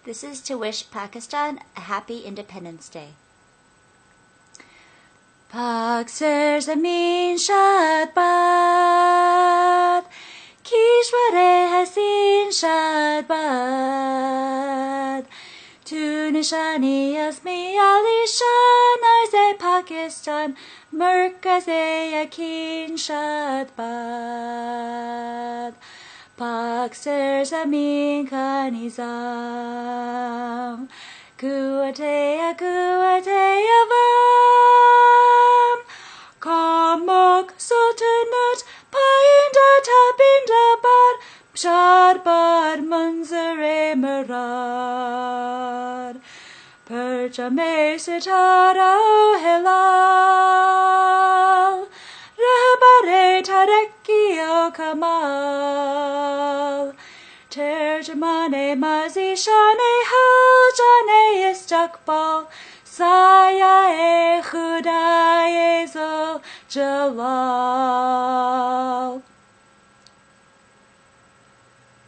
This is to wish Pakistan a happy Independence Day. Pak ser zameen shad bad, kishware hasin shad bad. Tu nishani asmi ali shan arze Pakistan, merkaze yakin shad bad. Pak ser zameen ka nizam, guate avam. Kamok sultanat painda tabindabad, shadbad manzare marad. Perchame sitara hilal, rahbare tarekio kamal. Terjemane mazishane haljane istakbal, saya khudaye zul jalal.